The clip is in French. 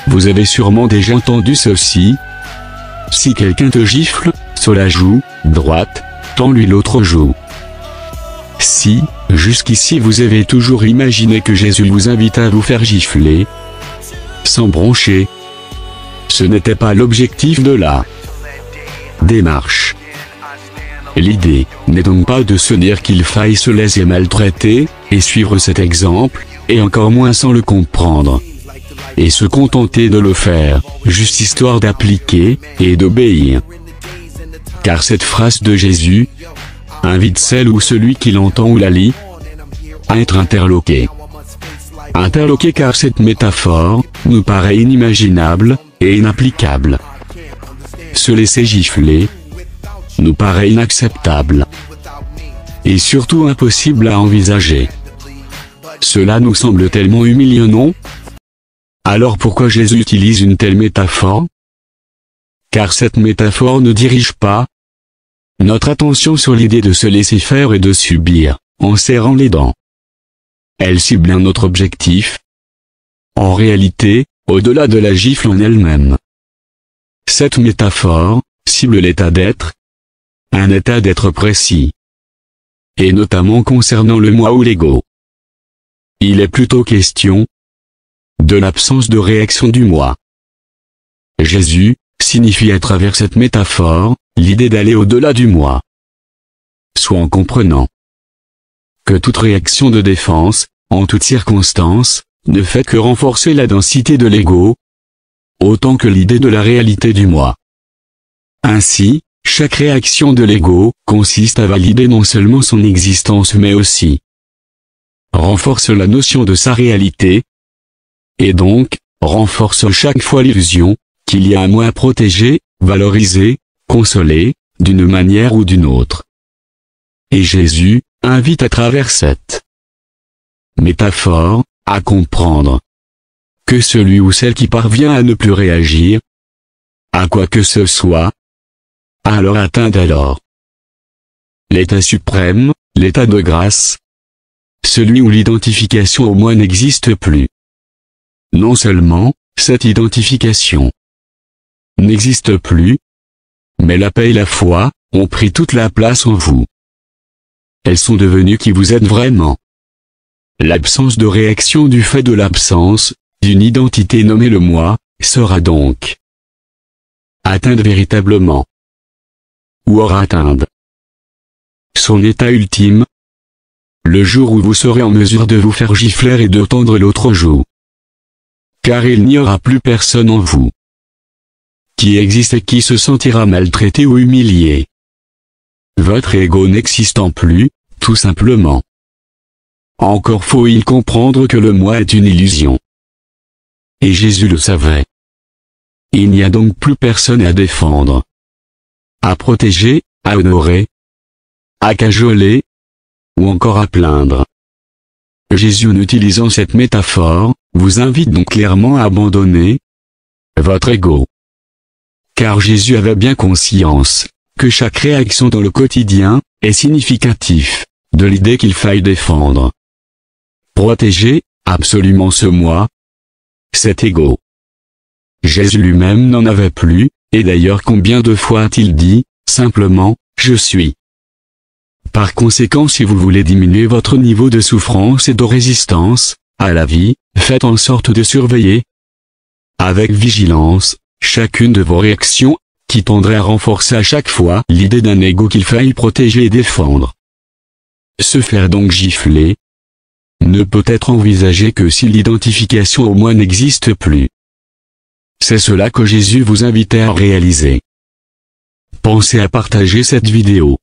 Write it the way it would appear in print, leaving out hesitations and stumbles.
Vous avez sûrement déjà entendu ceci. Si quelqu'un te gifle, sur la joue droite, tends-lui l'autre joue. Si, jusqu'ici vous avez toujours imaginé que Jésus vous invite à vous faire gifler, sans broncher, ce n'était pas l'objectif de la démarche. L'idée n'est donc pas de se dire qu'il faille se laisser maltraiter, et suivre cet exemple, et encore moins sans le comprendre. Et se contenter de le faire, juste histoire d'appliquer, et d'obéir. Car cette phrase de Jésus invite celle ou celui qui l'entend ou la lit à être interloqué. Interloqué car cette métaphore nous paraît inimaginable et inapplicable. Se laisser gifler nous paraît inacceptable et surtout impossible à envisager. Cela nous semble tellement humiliant, non? Alors pourquoi Jésus utilise une telle métaphore? Car cette métaphore ne dirige pas notre attention sur l'idée de se laisser faire et de subir, en serrant les dents. Elle cible un autre objectif. En réalité, au-delà de la gifle en elle-même. Cette métaphore cible l'état d'être, un état d'être précis. Et notamment concernant le moi ou l'ego. Il est plutôt question de l'absence de réaction du moi. Jésus signifie à travers cette métaphore l'idée d'aller au-delà du moi. Soit en comprenant que toute réaction de défense, en toutes circonstances, ne fait que renforcer la densité de l'ego, autant que l'idée de la réalité du moi. Ainsi, chaque réaction de l'ego consiste à valider non seulement son existence mais aussi renforce la notion de sa réalité, et donc, renforce chaque fois l'illusion qu'il y a un moi à protéger, valoriser, consoler, d'une manière ou d'une autre. Et Jésus invite à travers cette métaphore à comprendre que celui ou celle qui parvient à ne plus réagir à quoi que ce soit, alors atteint alors l'état suprême, l'état de grâce, celui où l'identification au moi n'existe plus. Non seulement, cette identification n'existe plus, mais la paix et la foi ont pris toute la place en vous. Elles sont devenues qui vous êtes vraiment. L'absence de réaction du fait de l'absence d'une identité nommée le moi sera donc atteinte véritablement, ou aura atteint son état ultime, le jour où vous serez en mesure de vous faire gifler et de tendre l'autre joue. Car il n'y aura plus personne en vous qui existe et qui se sentira maltraité ou humilié. Votre ego n'existant plus, tout simplement. Encore faut-il comprendre que le moi est une illusion. Et Jésus le savait. Il n'y a donc plus personne à défendre, à protéger, à honorer, à cajoler, ou encore à plaindre. Jésus, en utilisant cette métaphore, vous invite donc clairement à abandonner votre ego. Car Jésus avait bien conscience que chaque réaction dans le quotidien est significatif de l'idée qu'il faille défendre, protéger absolument ce moi, cet ego. Jésus lui-même n'en avait plus, et d'ailleurs combien de fois a-t-il dit simplement « Je suis ». Par conséquent, si vous voulez diminuer votre niveau de souffrance et de résistance à la vie, faites en sorte de surveiller avec vigilance chacune de vos réactions, qui tendrait à renforcer à chaque fois l'idée d'un ego qu'il faille protéger et défendre. Se faire donc gifler ne peut être envisagé que si l'identification au moi n'existe plus. C'est cela que Jésus vous invitait à réaliser. Pensez à partager cette vidéo.